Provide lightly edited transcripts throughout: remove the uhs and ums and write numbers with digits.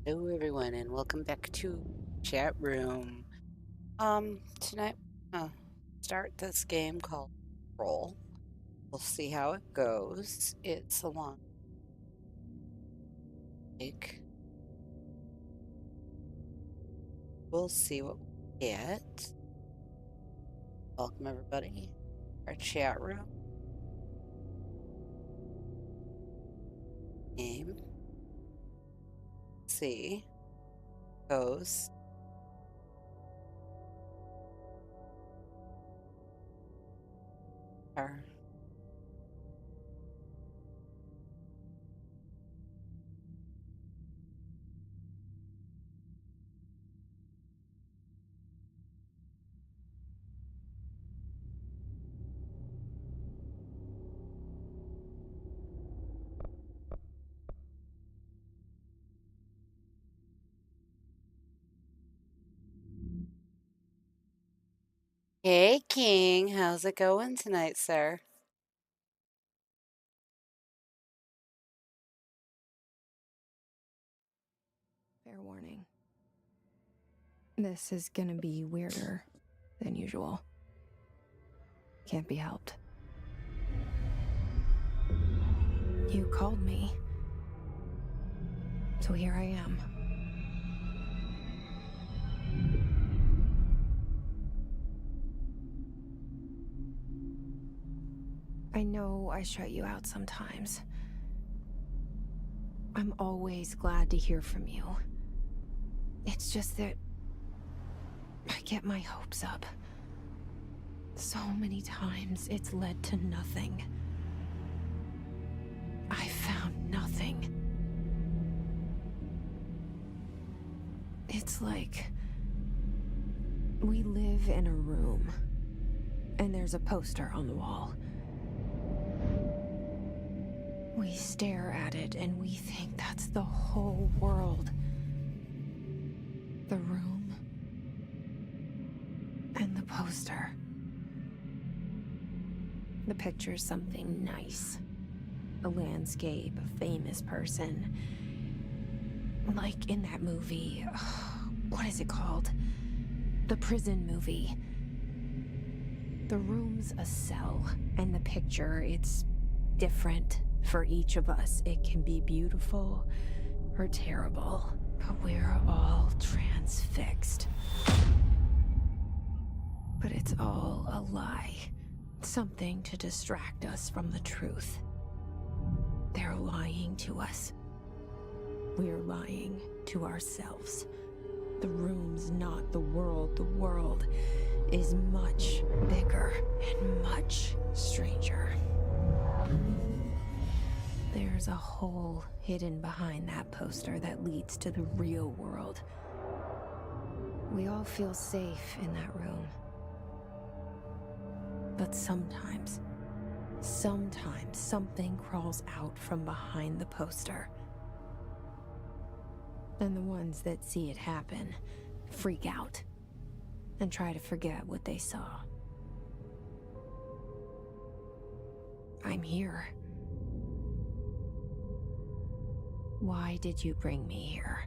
Hello everyone and welcome back to chat room. Tonight start this game called Roll. We'll see how it goes. It's a long take. We'll see what we get. Welcome everybody. Our chat room. Game. See. Goes. Our Hey King, how's it going tonight, sir? Fair warning. This is gonna be weirder than usual. Can't be helped. You called me. So here I am. I know I shut you out sometimes. I'm always glad to hear from you. It's just that I get my hopes up. So many times it's led to nothing. I found nothing. It's like we live in a room, and there's a poster on the wall. We stare at it and we think that's the whole world. The room and the poster. The picture's something nice. A landscape, a famous person. Like in that movie, what is it called? The prison movie. The room's a cell, and the picture, it's different for each of us. It can be beautiful or terrible, but we're all transfixed. But it's all a lie. Something to distract us from the truth. They're lying to us. We're lying to ourselves. The room's not the world. The world is much bigger and much stranger. There's a hole hidden behind that poster that leads to the real world. We all feel safe in that room. But sometimes something crawls out from behind the poster. And the ones that see it happen freak out and try to forget what they saw. I'm here. Why did you bring me here?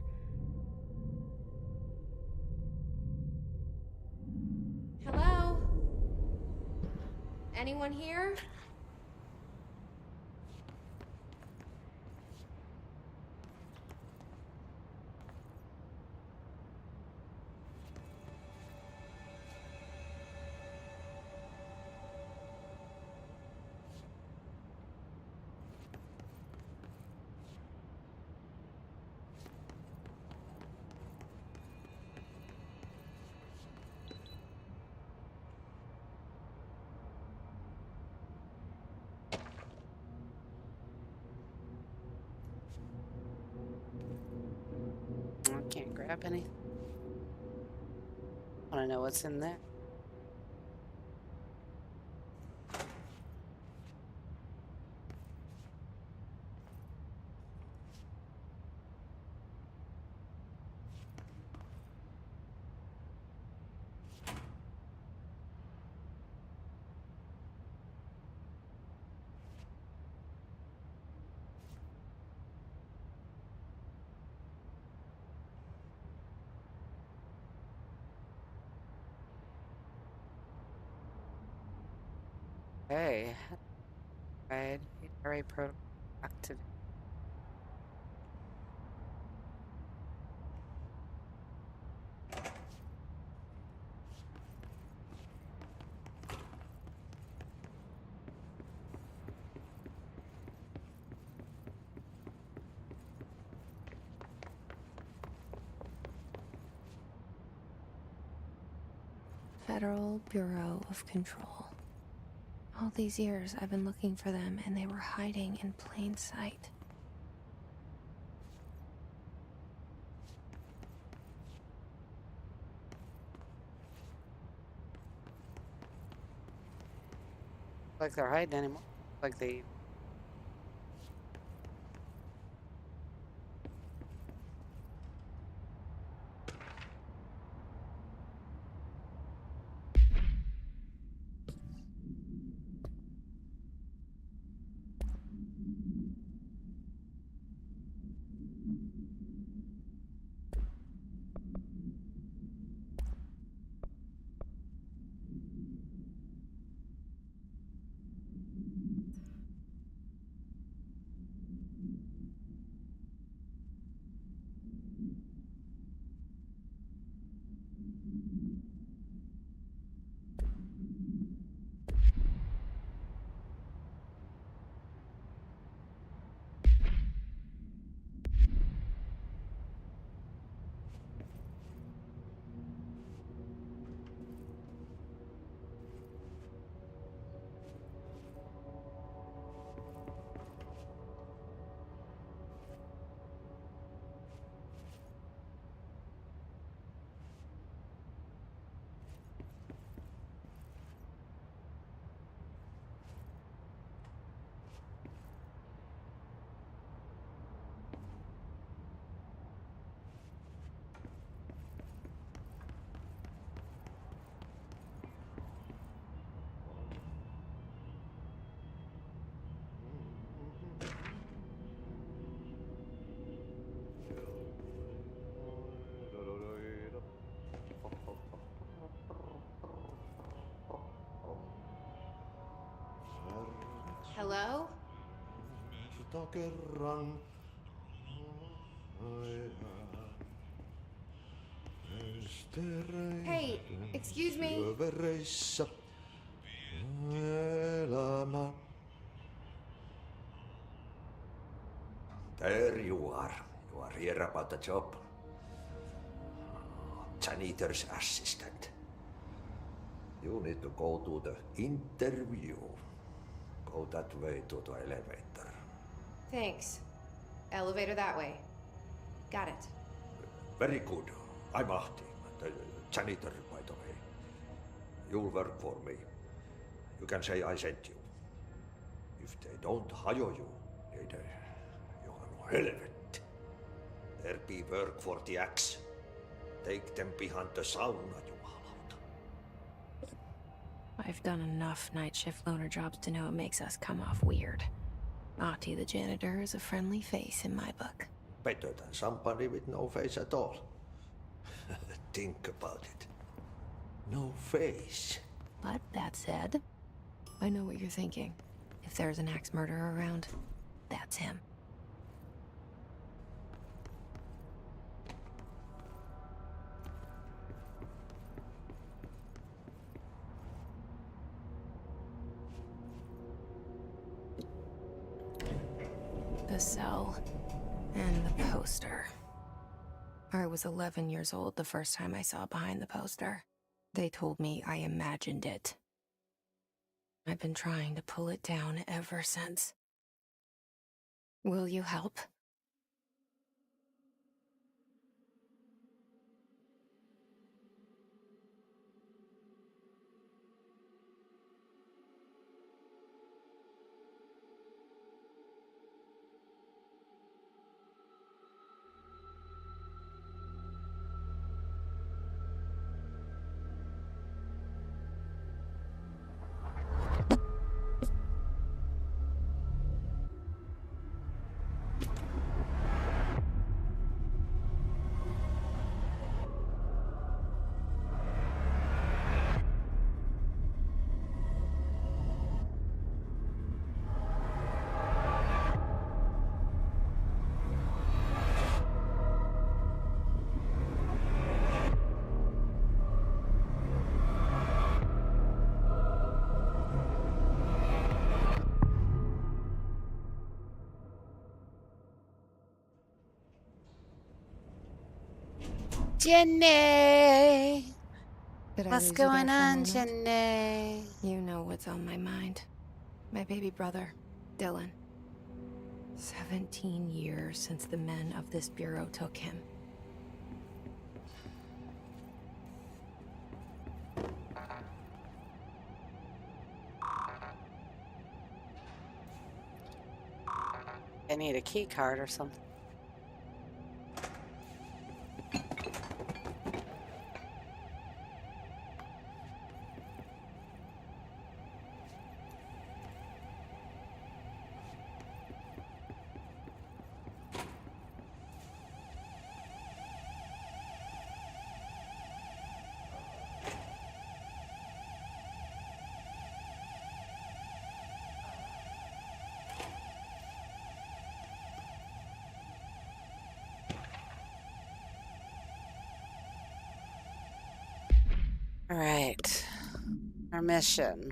Hello? Anyone here? I can't grab anything. Wanna know what's in there? Okay. Right. ERA protocol activity. Federal Bureau of Control. All these years I've been looking for them and they were hiding in plain sight. Like they're hiding anymore. Like they. Hello? Kerran. Hey, excuse me? Syövereissä elämä. There you are. You are here about the job. Janitor's assistant. You need to go to the interview. Go that way to the elevator. Thanks. Elevator that way. Got it. Very good. I'm Ahti, the janitor, by the way. You'll work for me. You can say I sent you. If they don't hire you, niin Johan helvet. There be work for the axe. Take them behind the sauna, jumalauta. I've done enough night shift loner jobs to know it makes us come off weird. Ahti the janitor is a friendly face in my book. Better than somebody with no face at all. Think about it. No face. But that said, I know what you're thinking. If there's an axe murderer around, that's him. The cell and the poster. I was 11 years old the first time I saw behind the poster. They told me I imagined it. I've been trying to pull it down ever since. Will you help? Jenny! Did I What's lose you there going for a on, moment? Jenny? You know what's on my mind. My baby brother, Dylan. 17 years since the men of this bureau took him. I need a key card or something. All right. Our mission.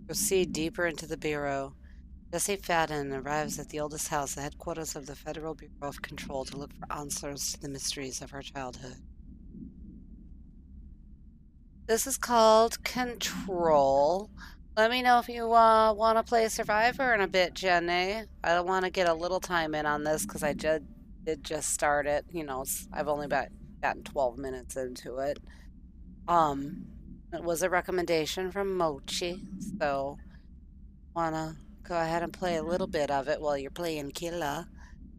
Proceed deeper into the Bureau. Jesse Fadden arrives at the oldest house, the headquarters of the Federal Bureau of Control, to look for answers to the mysteries of her childhood. This is called Control. Let me know if you want to play Survivor in a bit, Jenny. I want to get a little time in on this because I did just start it. You know, I've only gotten 12 minutes into it. It was a recommendation from Mochi, so wanna go ahead and play a little bit of it while you're playing Killa.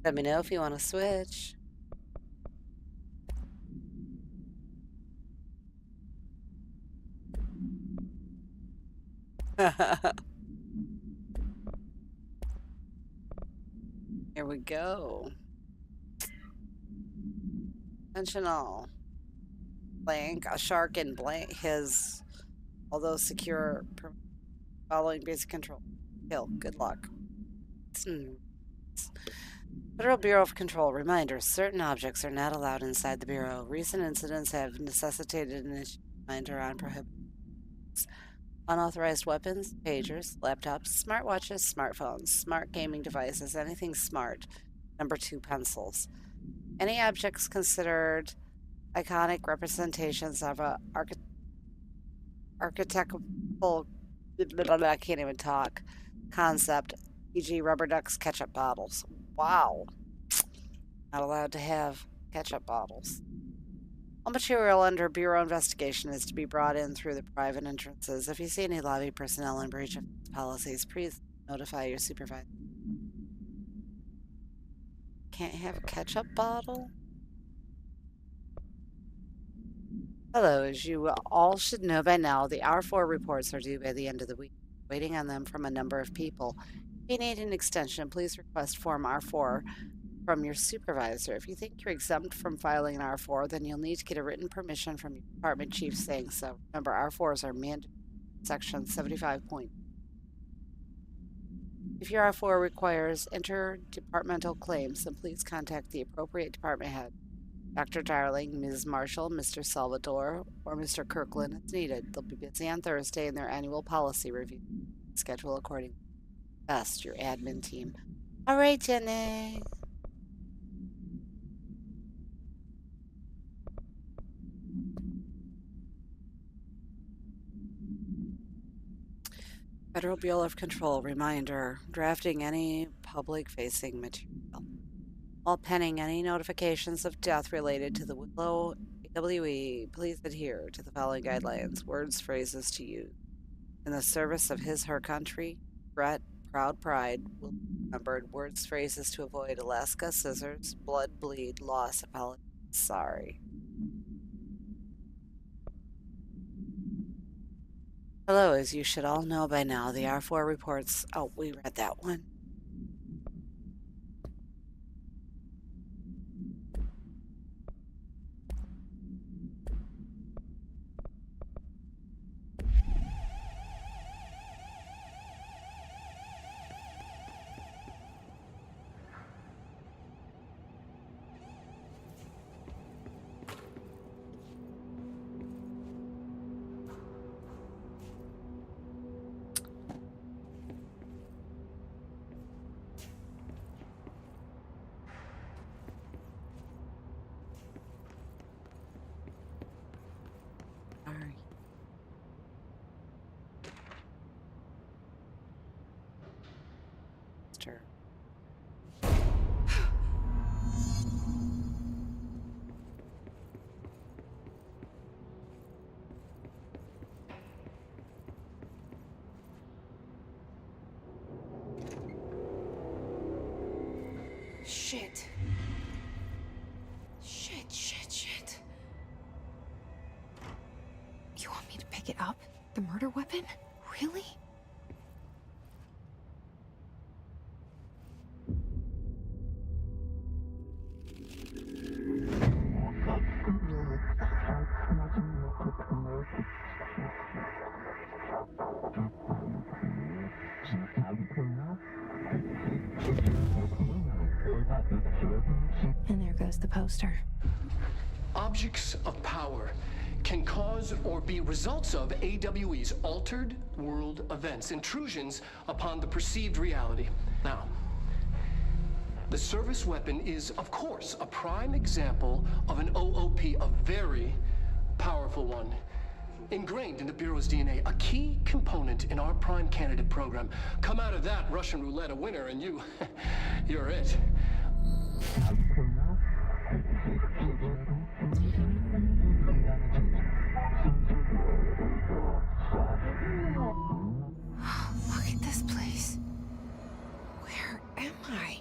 Let me know if you want to switch. Here we go. Intentional. Blank. A shark in blank. His, although secure, following basic control. Kill. Good luck. Federal Bureau of Control. Reminder. Certain objects are not allowed inside the Bureau. Recent incidents have necessitated an reminder on prohibited unauthorized weapons, pagers, laptops, smartwatches, smartphones, smart gaming devices, anything smart. Number 2, pencils. Any objects considered iconic representations of a architectural I can't even talk concept, e.g. rubber ducks, ketchup bottles. Wow. Not allowed to have ketchup bottles. All material under Bureau investigation is to be brought in through the private entrances. If you see any lobby personnel in breach of policies, please notify your supervisor. Can't have a ketchup bottle? Hello, as you all should know by now, the R4 reports are due by the end of the week. Waiting on them from a number of people. If you need an extension, please request Form R4 from your supervisor. If you think you're exempt from filing an R4, then you'll need to get a written permission from your department chief saying so. Remember, R4s are mandatory. Section 75. If your R4 requires interdepartmental claims, then please contact the appropriate department head. Dr. Darling, Ms. Marshall, Mr. Salvador, or Mr. Kirkland as needed. They'll be busy on Thursday in their annual policy review. Schedule accordingly. Best, your admin team. All right, Jenny. Federal Bureau of Control reminder, drafting any public-facing material. While penning any notifications of death related to the Willow AWE, please adhere to the following guidelines, words, phrases to use. In the service of his/her country, regret, proud pride will be remembered. Words, phrases to avoid: Alaska, scissors, blood, bleed, loss, apology, sorry. Hello, as you should all know by now, the R4 reports. Oh, we read that one. Shit. Shit. You want me to pick it up? The murder weapon? Really? And there goes the poster. Objects of power can cause or be results of AWE's altered world events, intrusions upon the perceived reality. Now, the service weapon is, of course, a prime example of an OOP, a very powerful one. Ingrained in the Bureau's DNA, a key component in our prime candidate program. Come out of that Russian roulette a winner, and you're it. Look at this place. Where am I?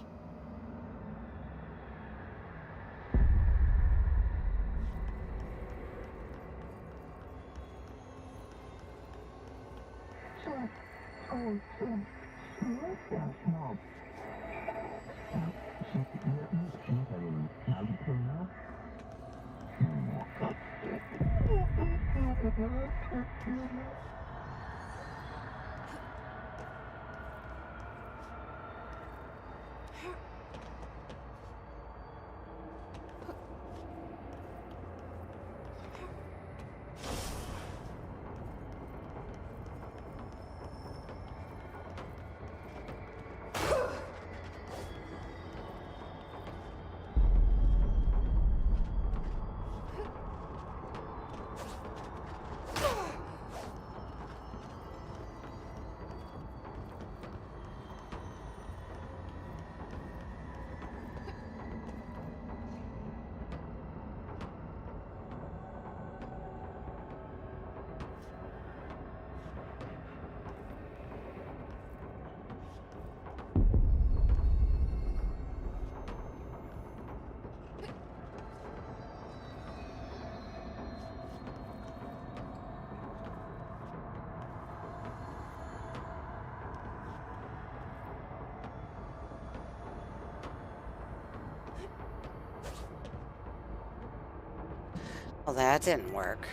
Well, that didn't work.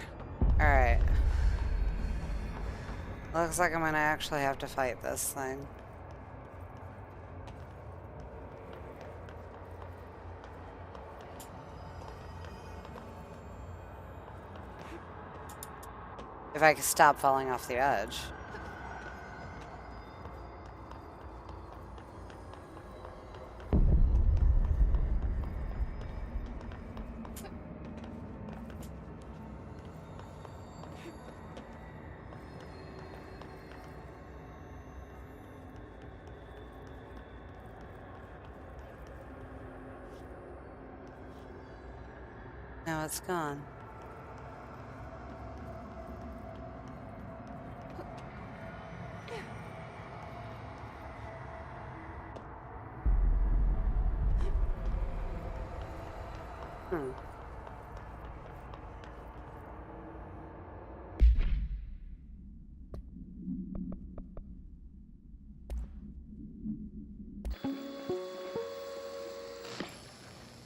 Alright. Looks like I'm gonna actually have to fight this thing. If I could stop falling off the edge. Now it's gone. Hmm.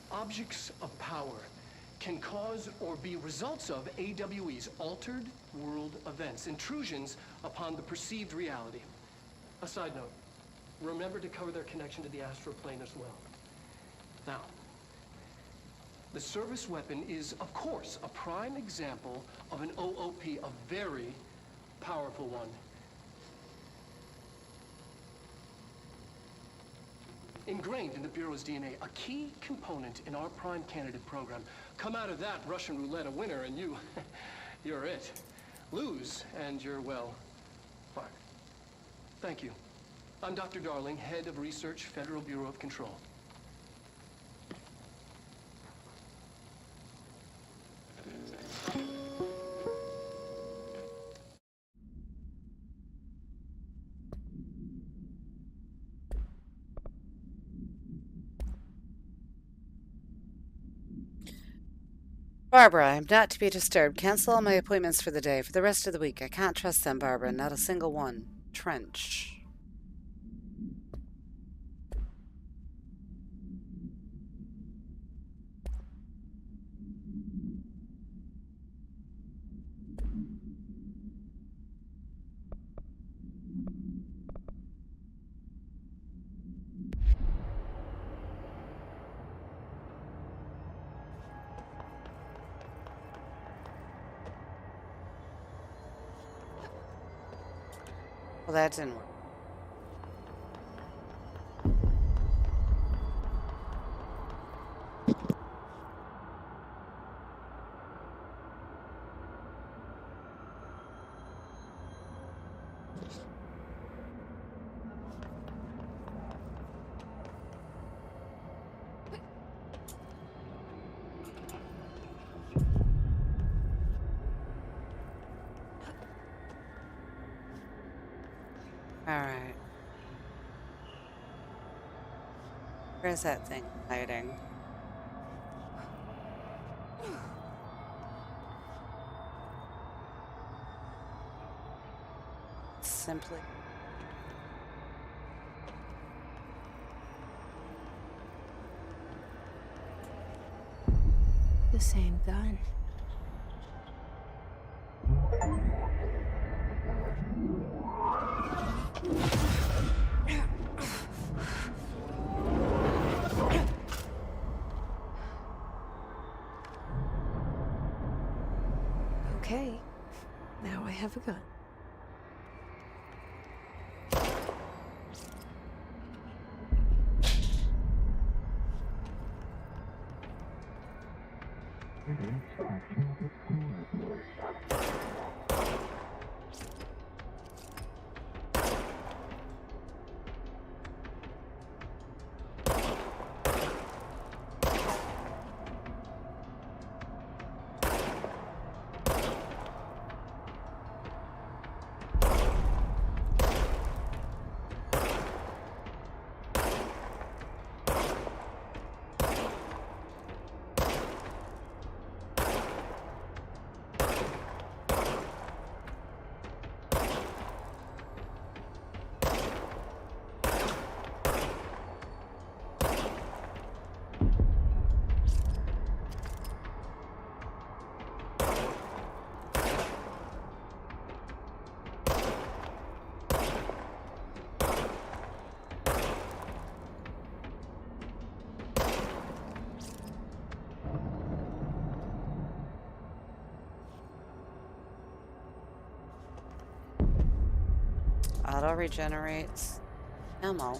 Objects of power can cause or be results of AWE's altered world events, intrusions upon the perceived reality. A side note, remember to cover their connection to the astral plane as well. Now, the service weapon is, of course, a prime example of an OOP, a very powerful one. Ingrained in the Bureau's DNA, a key component in our prime candidate program. Come out of that Russian roulette a winner, and you're it. Lose, and you're, well, fine. Thank you. I'm Dr. Darling, head of research, Federal Bureau of Control. Barbara, I'm not to be disturbed. Cancel all my appointments for the day. For the rest of the week. I can't trust them, Barbara. Not a single one. Trench. Well, that didn't work. Alright. Where's that thing hiding? Simply. The same gun. Okay, now I have a gun. Auto regenerates ammo.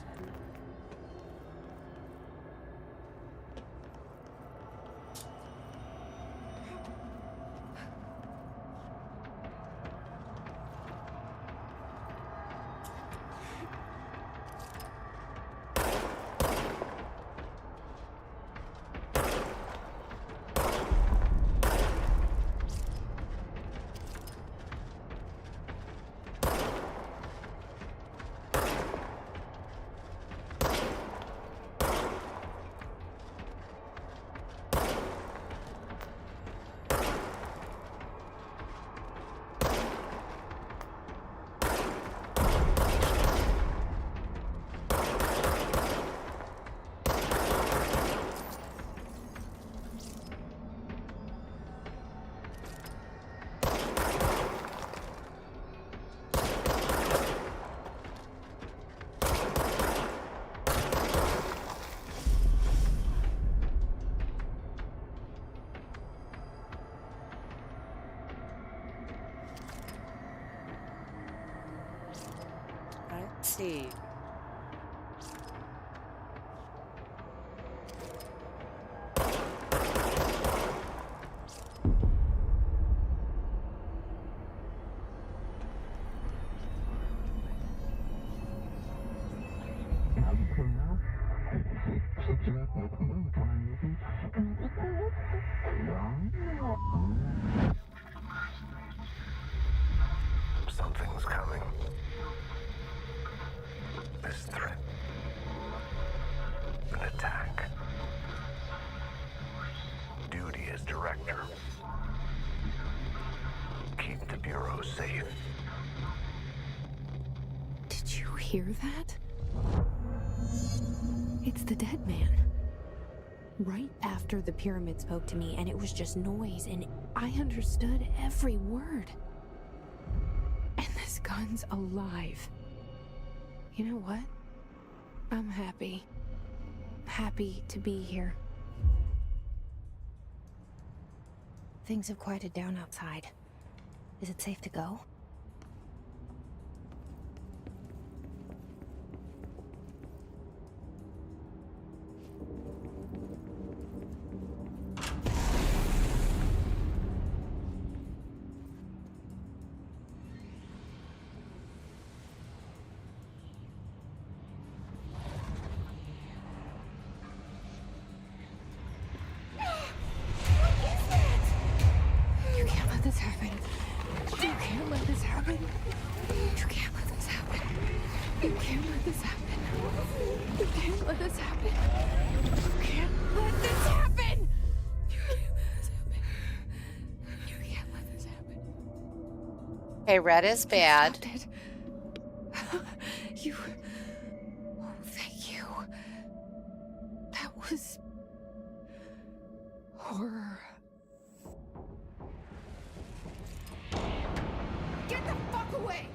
Let's see. Something's coming. Spectre. Keep the Bureau safe. Did you hear that? It's the dead man. Right after the pyramid spoke to me, and it was just noise, and I understood every word. And this gun's alive. You know what? I'm happy. Happy to be here. Things have quieted down outside. Is it safe to go? You can't let this happen. You can't let this happen. You can't let this happen. You can't let this happen. You can't let this happen. You can't let this happen. You can't let this happen. You can't let this happen. Okay, red is bad. Stopped it. You. Oh, thank you. That was horror. Get the fuck away!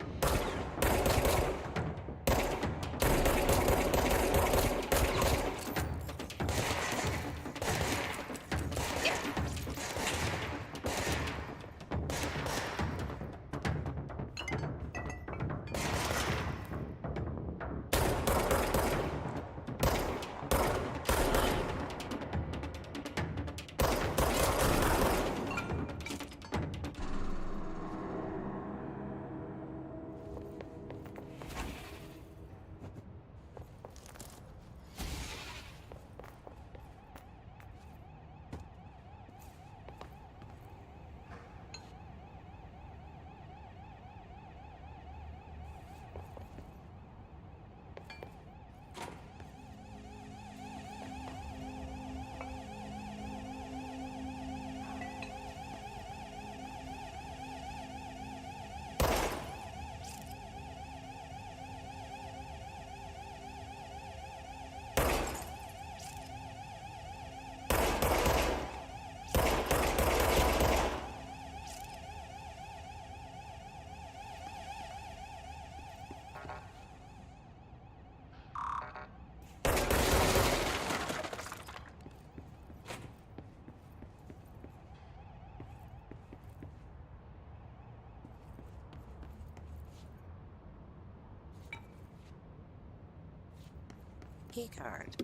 Key card.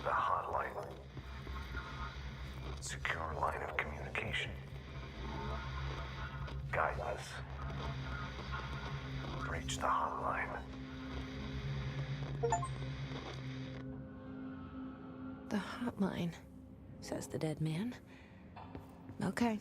The hotline. Secure line of communication. Guide us. Reach the hotline. The hotline, says the dead man. Okay.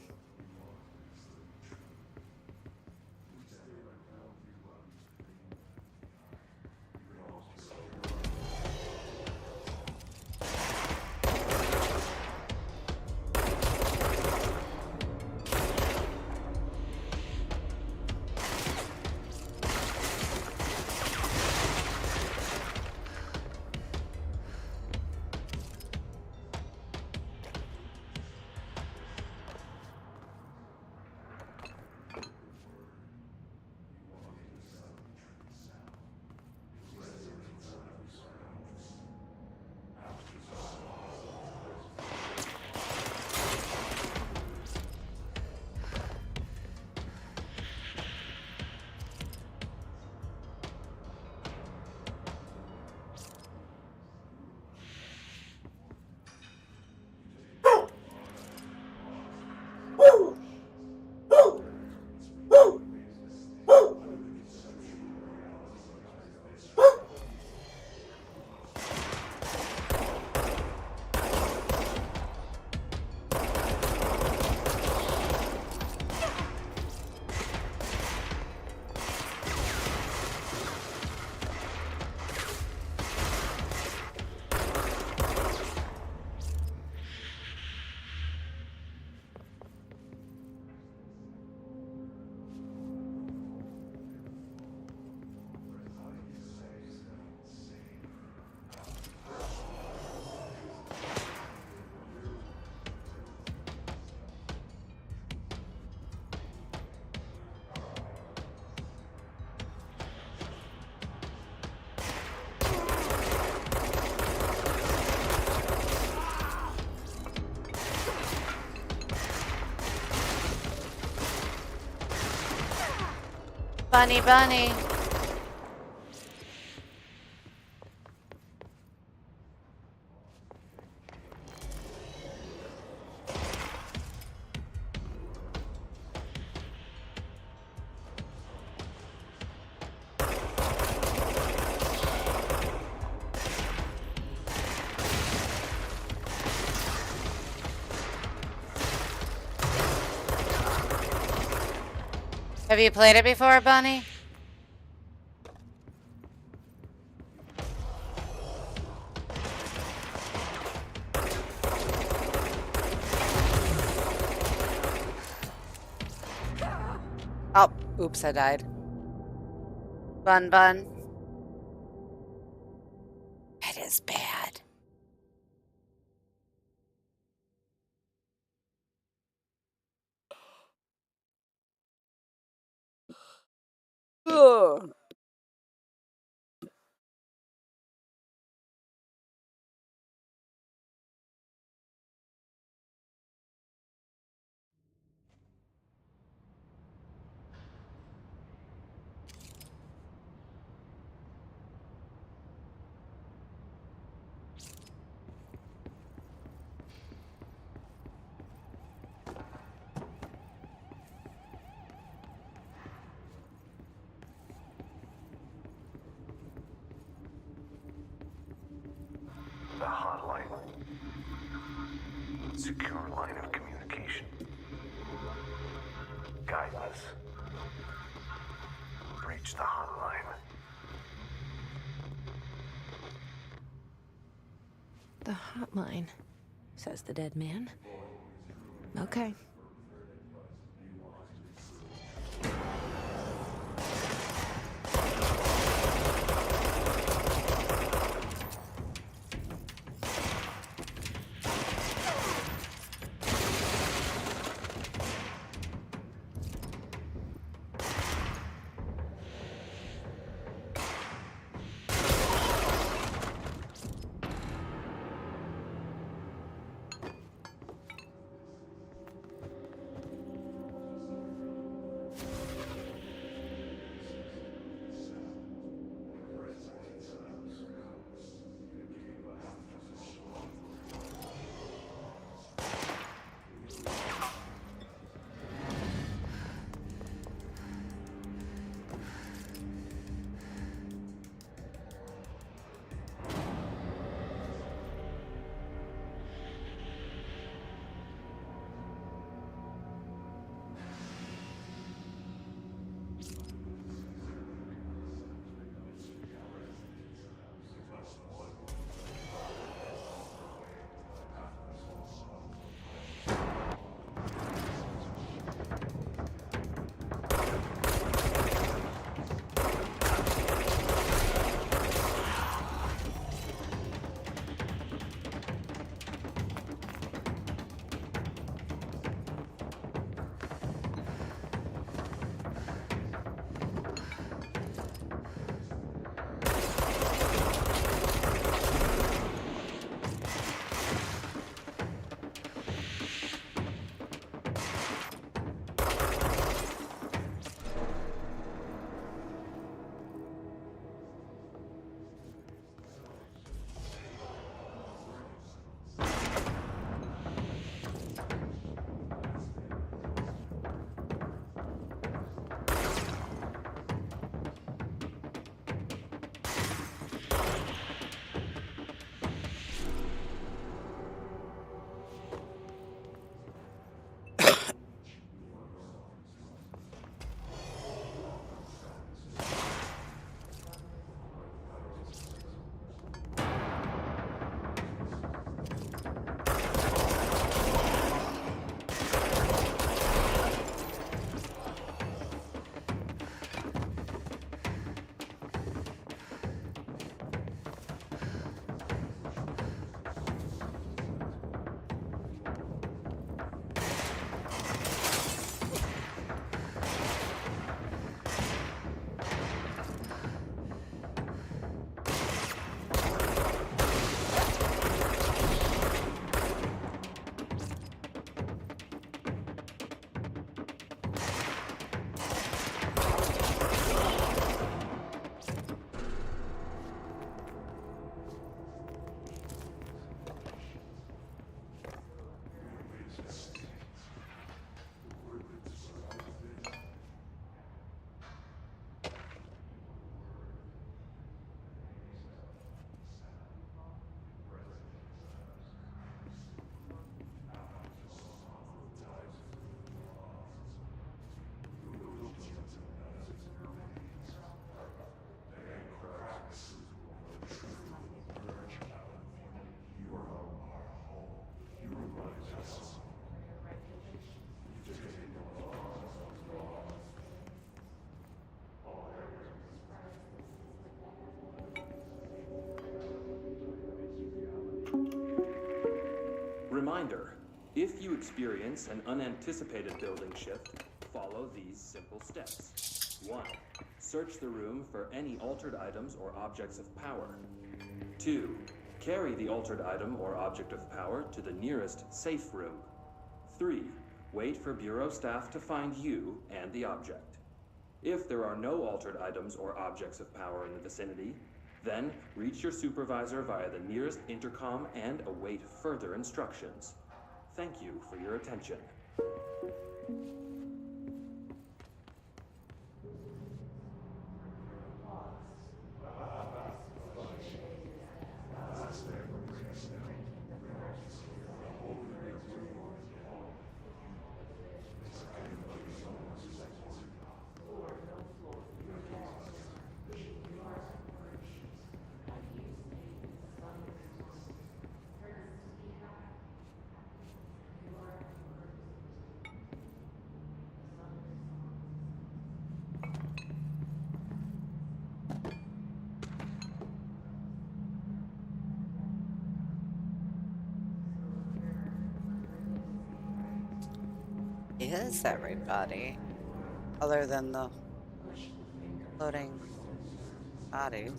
Bunny, bunny. Have you played it before, Bunny? Oh, oops, I died. Bun bun. It is bad. Ugh. The hotline. Secure line of communication. Guide us. Reach the hotline. The hotline, says the dead man. Okay. If you experience an unanticipated building shift, follow these simple steps. 1. Search the room for any altered items or objects of power. 2. Carry the altered item or object of power to the nearest safe room. 3. Wait for Bureau staff to find you and the object. If there are no altered items or objects of power in the vicinity, then reach your supervisor via the nearest intercom and await further instructions. Thank you for your attention. Is everybody? Other than the floating bodies.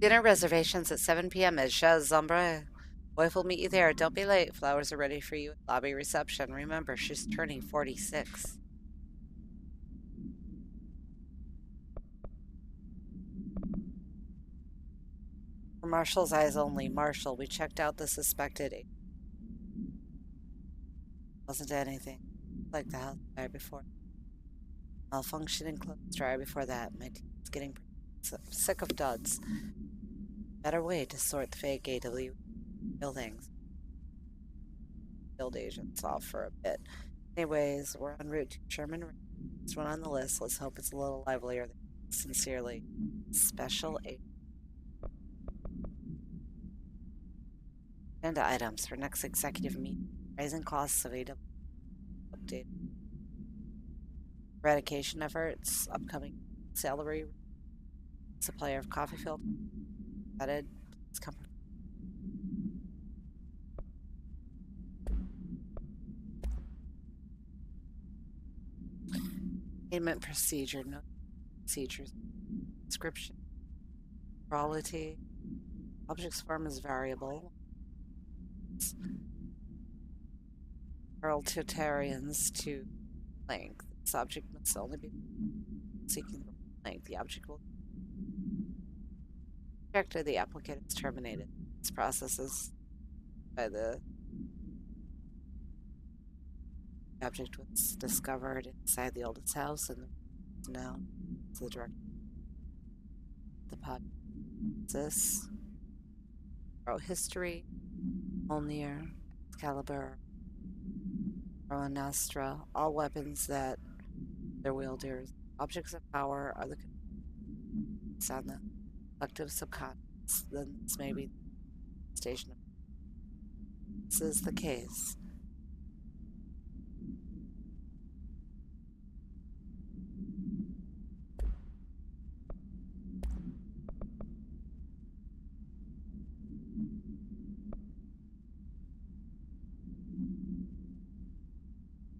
Dinner reservations at 7 p.m. at Chez Zombre. Wife will meet you there. Don't be late. Flowers are ready for you at lobby reception. Remember, she's turning 46. For Marshall's eyes only. Marshall, we checked out the suspected. Wasn't anything like the house fire before. Malfunctioning clothes dryer before that. My team's getting sick of duds. Better way to sort the fake AW buildings. Build agents off for a bit. Anyways, we're en route to Sherman. This one on the list. Let's hope it's a little livelier. Sincerely, Special Agent. Agenda items for next executive meeting. Rising costs of AW. Update. Eradication efforts. Upcoming salary. Supplier of coffee filter. Added. Please come. Payment procedure. No procedures. Description. Quality. Object's form is variable. Parallelitarians to length. This object must only be seeking length. The object will after the applicant is terminated. This process is by the object was discovered inside the oldest house and now to the director. The pod this history, Mjolnir, Excalibur, Astra, all weapons that their wielders. Objects of power are the on the collective subconscious. Then this may be the station. This is the case.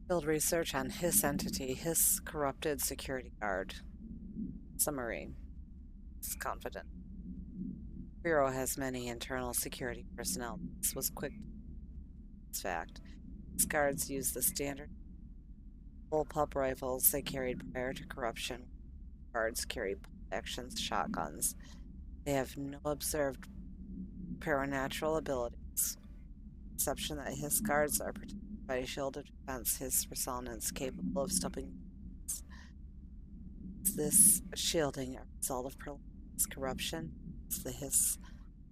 Field research on Hiss entity, Hiss corrupted security guard. Summary. It's confident. Bureau has many internal security personnel. This was quick. This fact. These guards use the standard bullpup rifles they carried prior to corruption. Guards carry actions, shotguns. They have no observed paranatural abilities. Exception that Hiss guards are protected by a shield of defense, Hiss resonance capable of stopping. This shielding a result of corruption, the hiss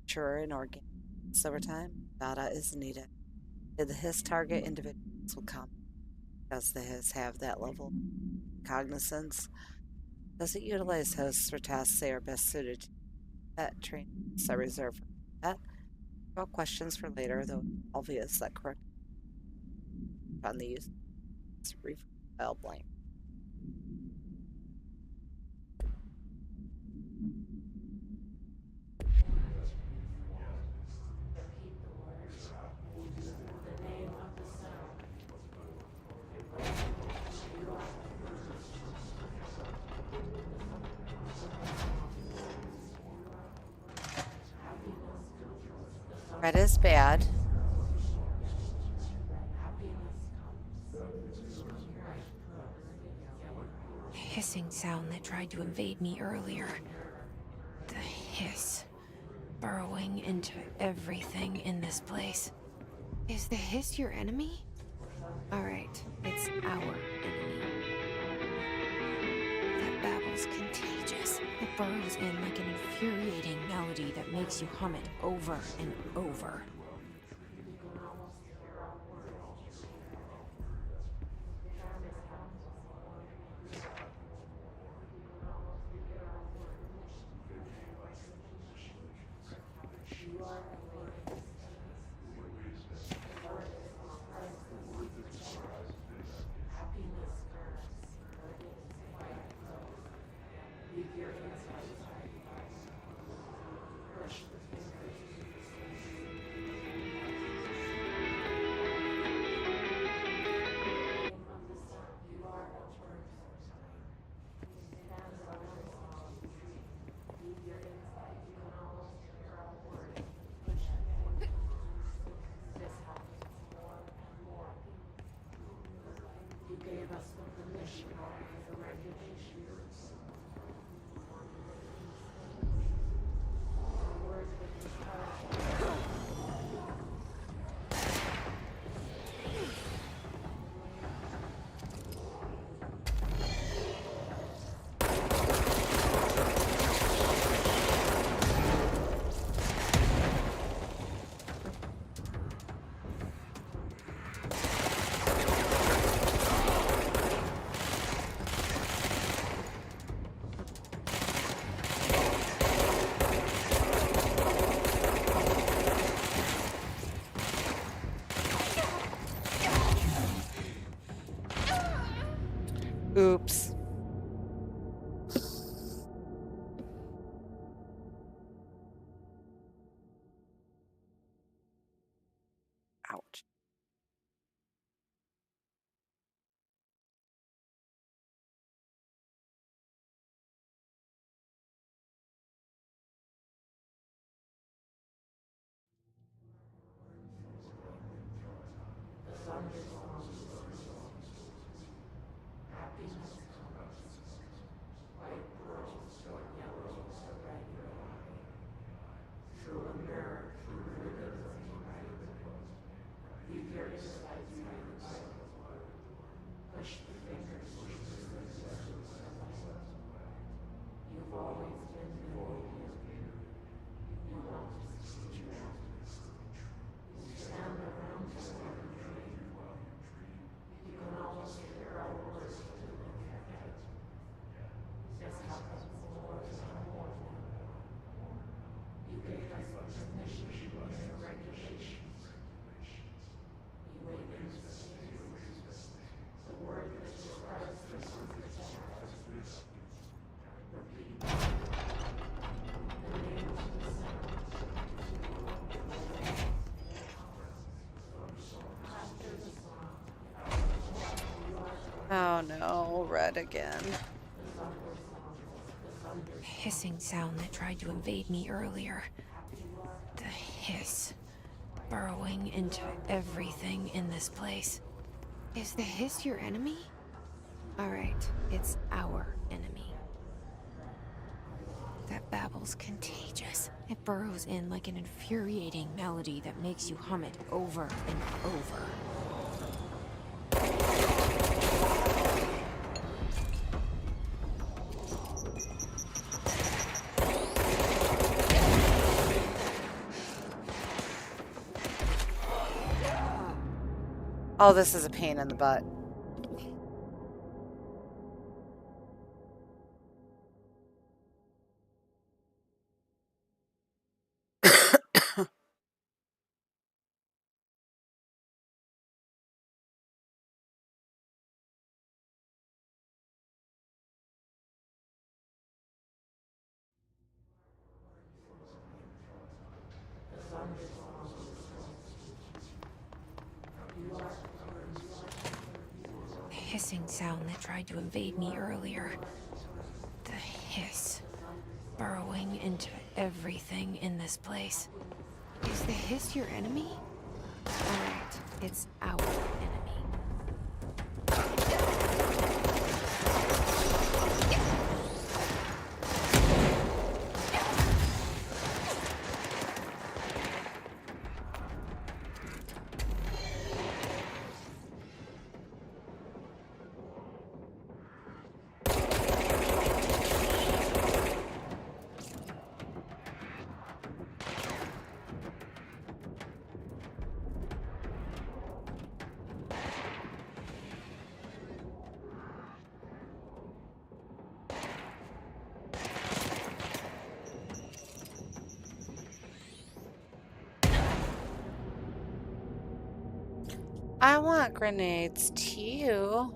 mature and organic over time, data is needed. Did the hiss target individuals with come? Does the hiss have that level of cognizance? Does it utilize hosts for tasks they are best suited to? That trainings are reserved for that. All questions for later, though obvious that correct on the use file blank. Red is bad. Hissing sound that tried to invade me earlier. The hiss. Burrowing into everything in this place. Is the hiss your enemy? Alright, it's our enemy. That babble's contagious. It burrows in like an infuriating melody that makes you hum it over and over. Oops. Ouch. Oh no, red again. Hissing sound that tried to invade me earlier. The hiss. Burrowing into everything in this place. Is the hiss your enemy? Alright, it's our enemy. That babble's contagious. It burrows in like an infuriating melody that makes you hum it over and over. Oh, this is a pain in the butt. The hissing sound that tried to invade me earlier. The hiss. Burrowing into everything in this place. Is the hiss your enemy? Alright, it's our enemy. I want grenades too.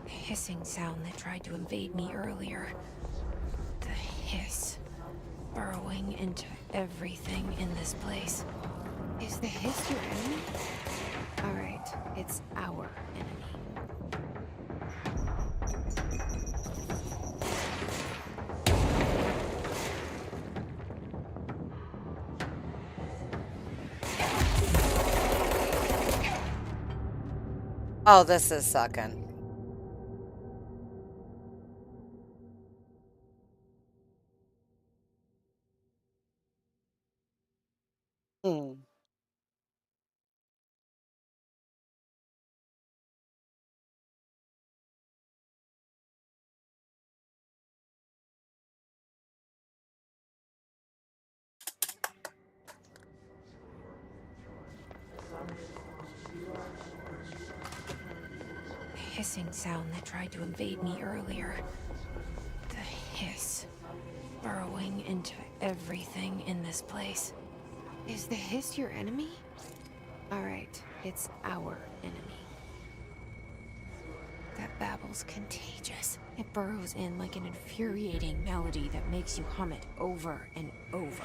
The hissing sound that tried to invade me earlier. The hiss. Burrowing into everything in this place. Is the hiss your enemy? Alright, it's our enemy. Oh, this is sucking. Hmm. The hissing sound that tried to invade me earlier. The hiss. Burrowing into everything in this place. Is the hiss your enemy? Alright, it's our enemy. That babble's contagious. It burrows in like an infuriating melody that makes you hum it over and over.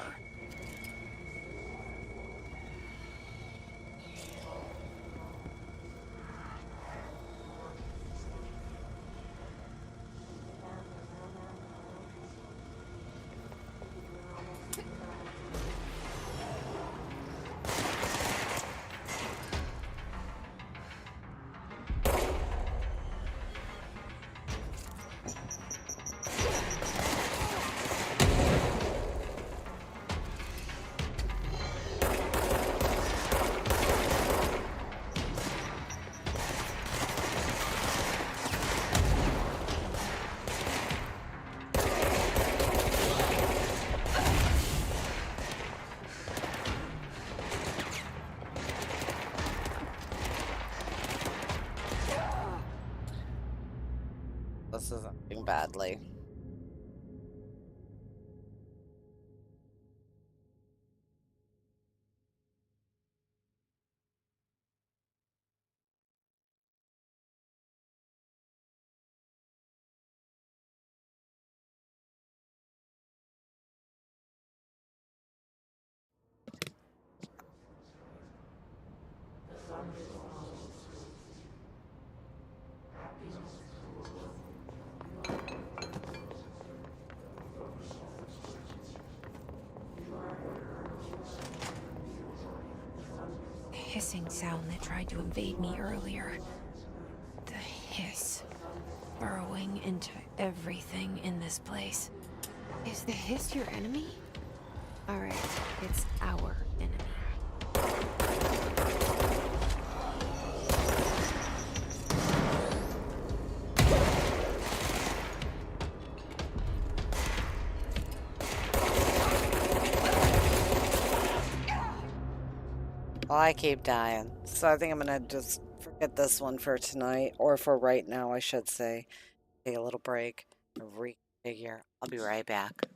This isn't doing badly. The hissing sound that tried to invade me earlier. The hiss burrowing into everything in this place. Is the hiss your enemy? Alright, it's our enemy. Well, I keep dying, so I think I'm gonna just forget this one for tonight, or for right now, I should say. Take a little break, reconfigure. I'll be right back.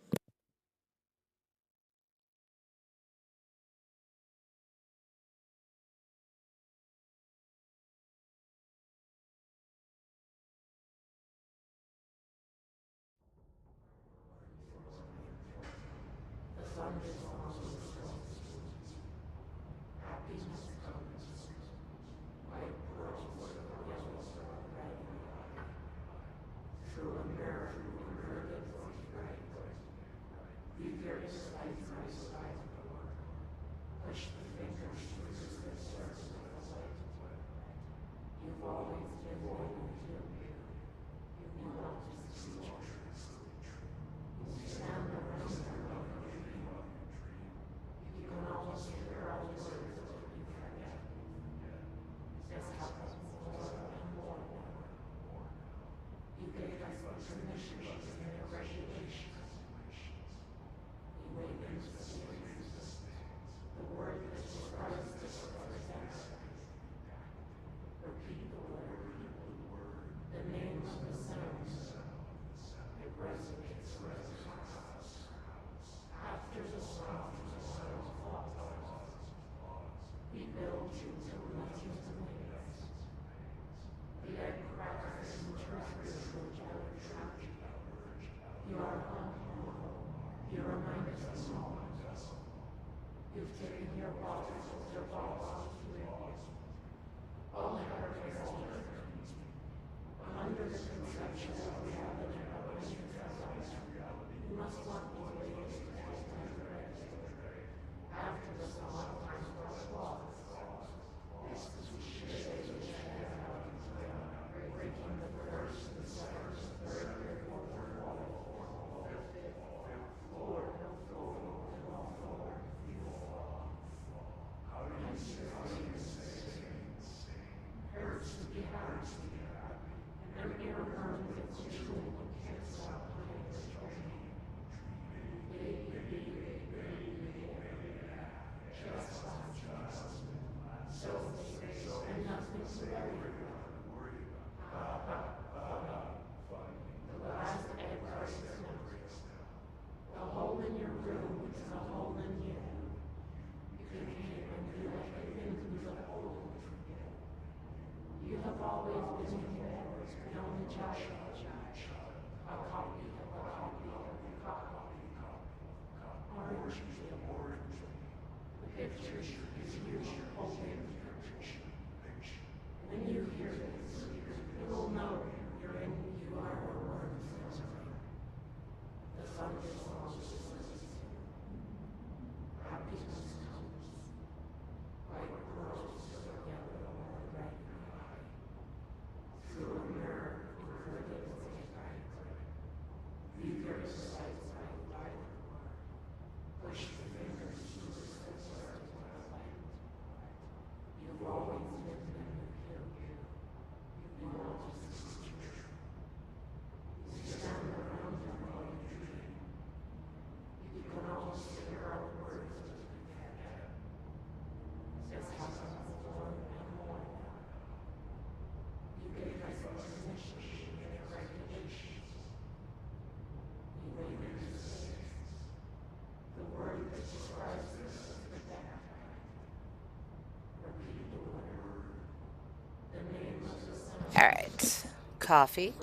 All right, coffee.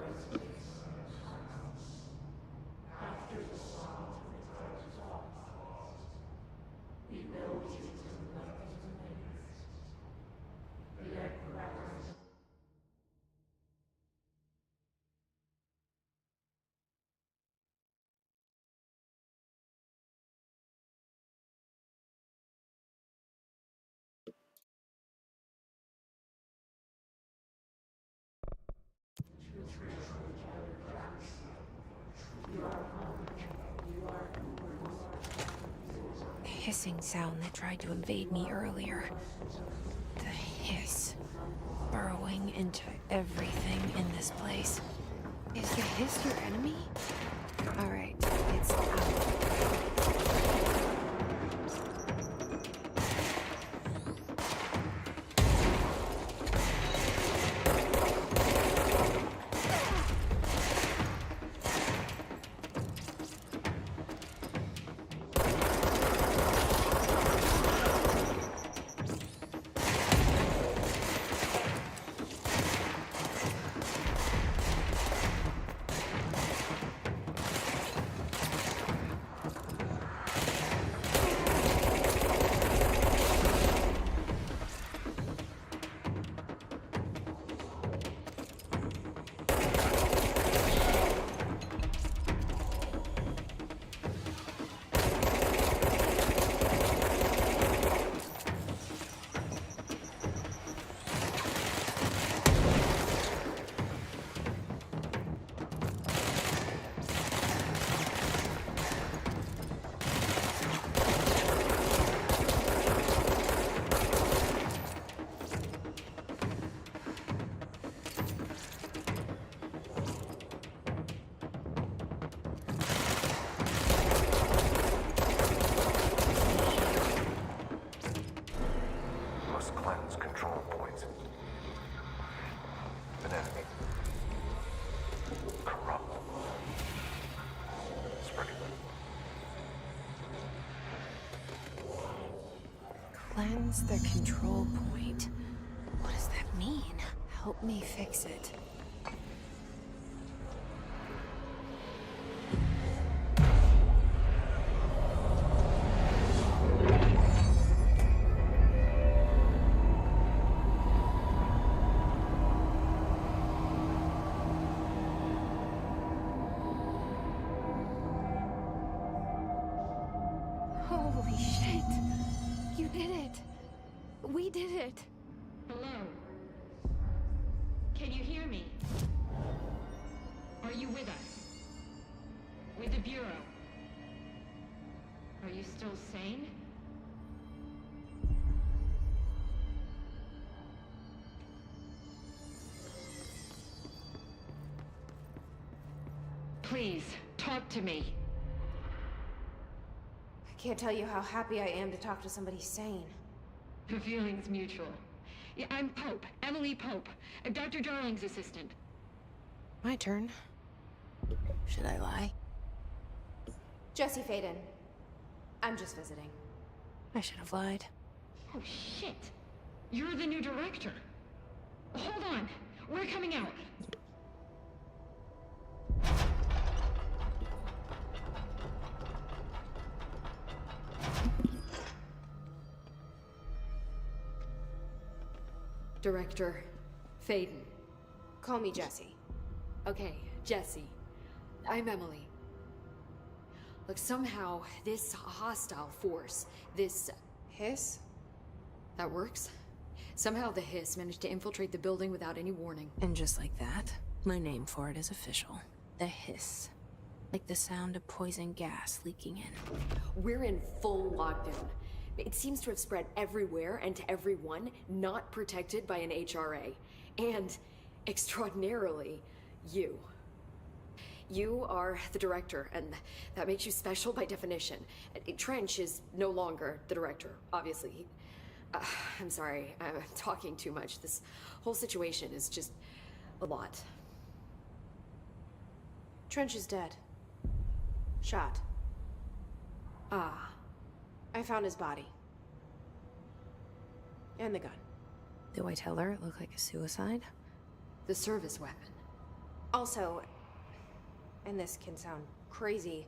hissing sound that tried to invade me earlier. The hiss. Burrowing into everything in this place. Is the hiss your enemy? Alright, it's out. Must cleanse control points. An enemy. Corrupt. Spreading. Cleanse the control point. What does that mean? Help me fix it. Holy shit! You did it! We did it! Hello? Can you hear me? Are you with us? With the Bureau? Are you still sane? Please, talk to me. I can't tell you how happy I am to talk to somebody sane. The feeling's mutual. Yeah, I'm Pope, Emily Pope, Dr. Darling's assistant. My turn. Should I lie? Jesse Faden. I'm just visiting. I should have lied. Oh, shit. You're the new director. Hold on. We're coming out. Director Faden. Call me Jesse. Okay, Jesse. I'm Emily. Look, somehow this hostile force, this... Hiss? that works? Somehow the hiss managed to infiltrate the building without any warning. And just like that, my name for it is official. The hiss. Like the sound of poison gas leaking in. We're in full lockdown. It seems to have spread everywhere and to everyone not protected by an HRA. And, extraordinarily, you. You are the director, and that makes you special by definition. Trench is no longer the director, obviously. I'm sorry, I'm talking too much. This whole situation is just a lot. Trench is dead. Shot. Ah. I found his body. And the gun. Do I tell her it looked like a suicide? The service weapon. Also, and this can sound crazy,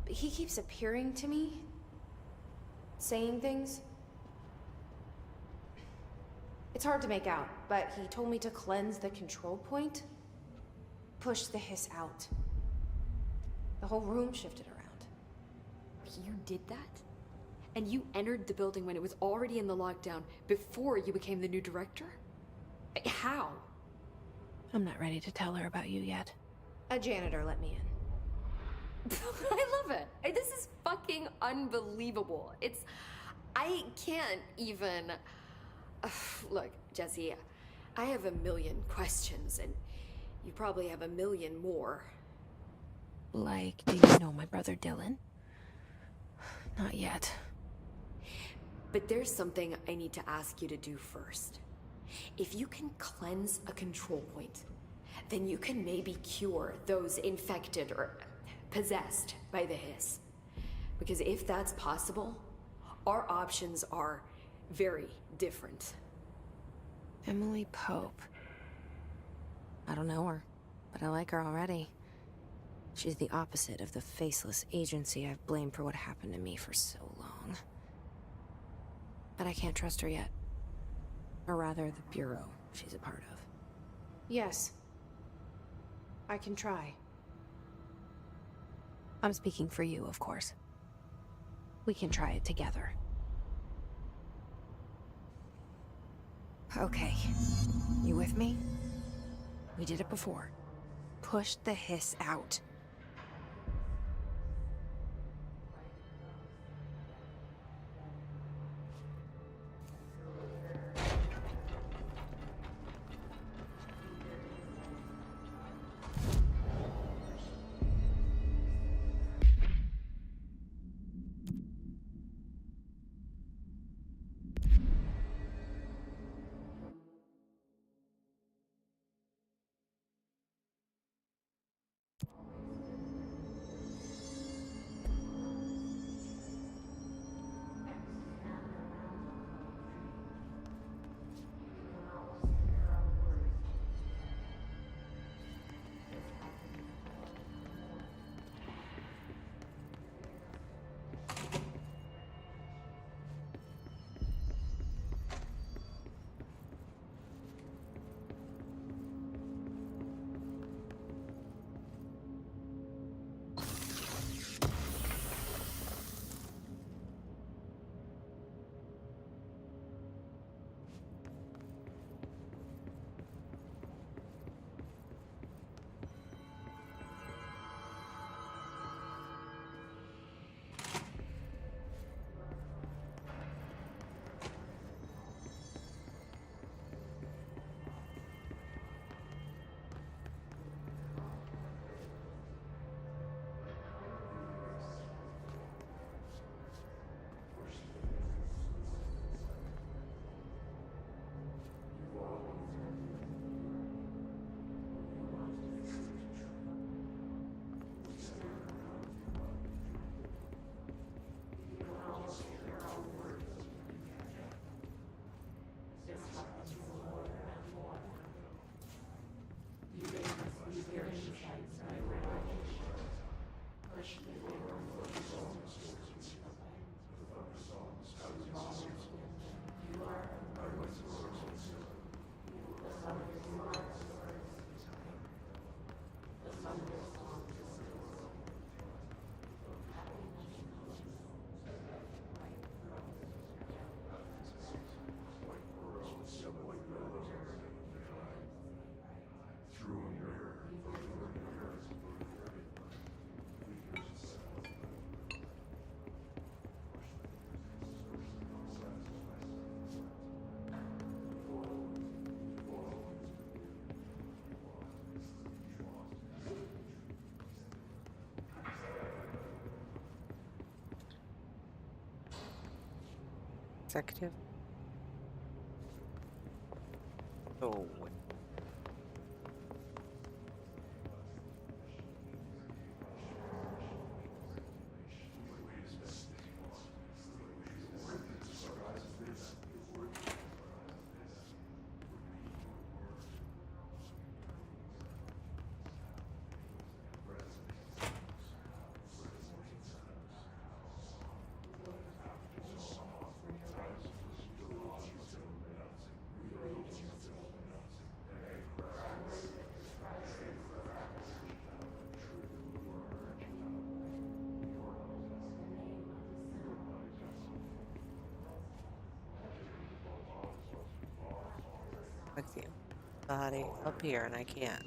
but he keeps appearing to me, saying things. It's hard to make out, but he told me to cleanse the control point, push the hiss out. The whole room shifted around. You did that? And you entered the building when it was already in the lockdown before you became the new director? How? I'm not ready to tell her about you yet. A janitor let me in. I love it. This is fucking unbelievable. I can't even... Look, Jesse, I have a million questions, and you probably have a million more. Like, do you know my brother Dylan? Not yet. But there's something I need to ask you to do first. If you can cleanse a control point, then you can maybe cure those infected or possessed by the hiss. Because if that's possible, our options are very different. Emily Pope. I don't know her, but I like her already. She's the opposite of the faceless agency I've blamed for what happened to me for so long. But I can't trust her yet. Or rather, the Bureau she's a part of. Yes. I can try. I'm speaking for you, of course. We can try it together. Okay. You with me? We did it before. Push the hiss out. Executive. Oh. With you. Body up here and I can't.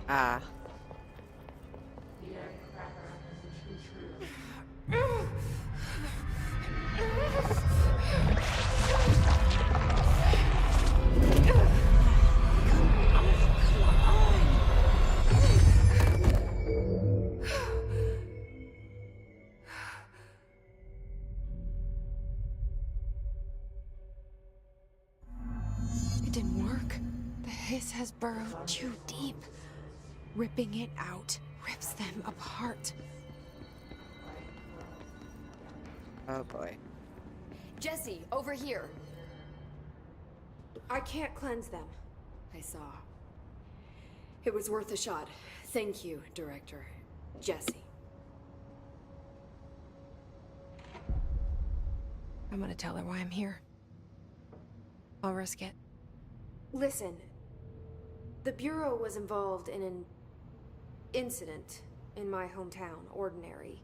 Ah. It didn't work. The hiss has burrowed too deep. Ripping it out rips them apart. Oh boy. Jesse, over here. I can't cleanse them. I saw. It was worth a shot. Thank you, Director. Jesse. I'm gonna tell her why I'm here. I'll risk it. Listen, the Bureau was involved in an incident in my hometown, Ordinary,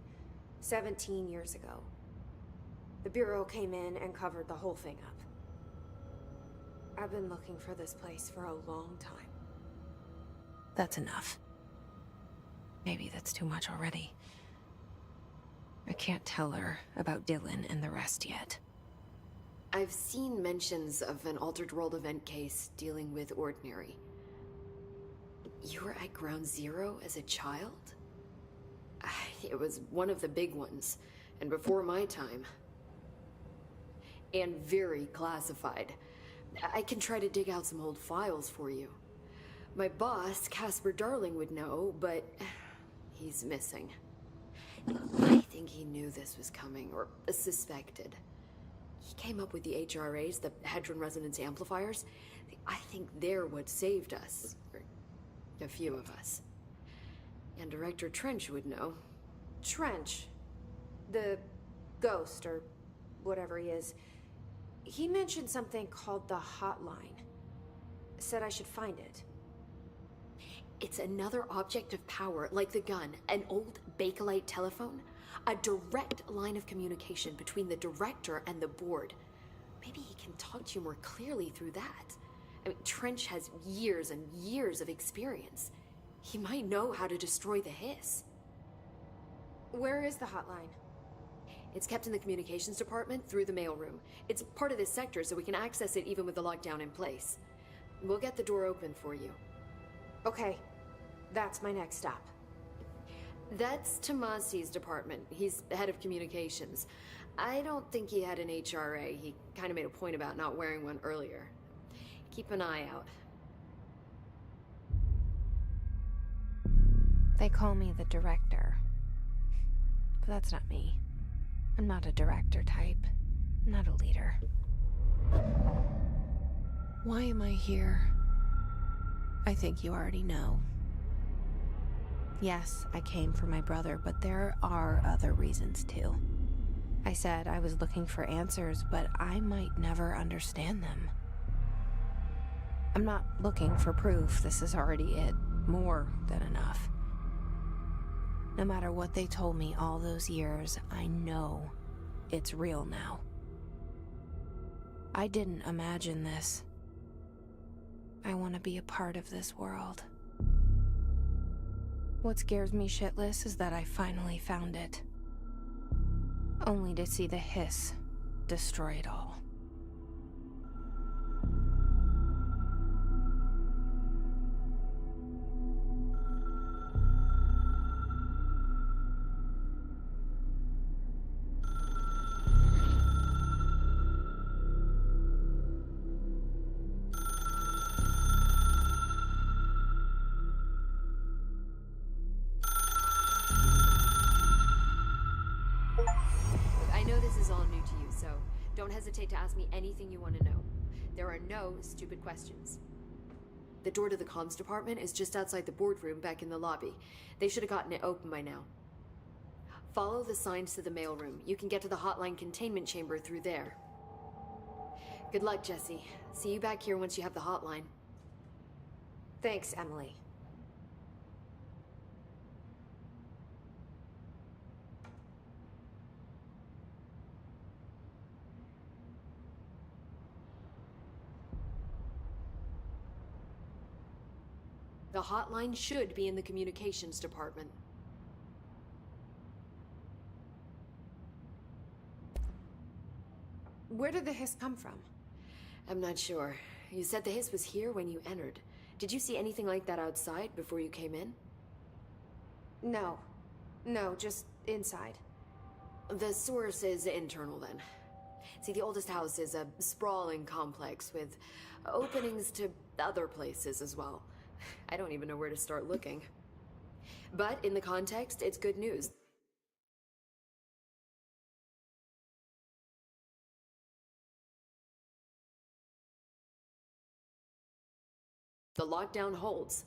17 years ago. The Bureau came in and covered the whole thing up. I've been looking for this place for a long time. That's enough. Maybe that's too much already. I can't tell her about Dylan and the rest yet. I've seen mentions of an Altered World event case dealing with Ordinary. You were at Ground Zero as a child? It was one of the big ones, and before my time. And very classified. I can try to dig out some old files for you. My boss, Casper Darling, would know, but he's missing. I think he knew this was coming, or suspected. He came up with the HRAs, the Hadron Resonance Amplifiers. I think they're what saved us. Or a few of us. And Director Trench would know. Trench, the ghost, or whatever he is, he mentioned something called the Hotline. Said I should find it. It's another object of power, like the gun, an old Bakelite telephone. A direct line of communication between the director and the board. Maybe he can talk to you more clearly through that. I mean, Trench has years and years of experience. He might know how to destroy the hiss. Where is the hotline? It's kept in the communications department through the mailroom. It's part of this sector, so we can access it even with the lockdown in place. We'll get the door open for you. Okay, that's my next stop. That's Tomasi's department. He's the head of communications. I don't think he had an HRA. He kind of made a point about not wearing one earlier. Keep an eye out. They call me the director. But that's not me. I'm not a director type. I'm not a leader. Why am I here? I think you already know. Yes, I came for my brother, but there are other reasons too. I said I was looking for answers, but I might never understand them. I'm not looking for proof. This is already it. More than enough. No matter what they told me all those years, I know it's real now. I didn't imagine this. I want to be a part of this world. What scares me shitless is that I finally found it. Only to see the hiss destroy it all. I know this is all new to you, so don't hesitate to ask me anything you want to know. There are no stupid questions. The door to the comms department is just outside the boardroom back in the lobby. They should have gotten it open by now. Follow the signs to the mailroom. You can get to the hotline containment chamber through there. Good luck, Jesse. See you back here once you have the hotline. Thanks, Emily. The The hotline should be in the communications department. Where did the hiss come from? I'm not sure. You said the hiss was here when you entered. Did you see anything like that outside before you came in? No. No, just inside. The source is internal then. See, the oldest house is a sprawling complex with openings to other places as well. I don't even know where to start looking. But in the context, it's good news. The lockdown holds.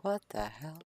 What the hell?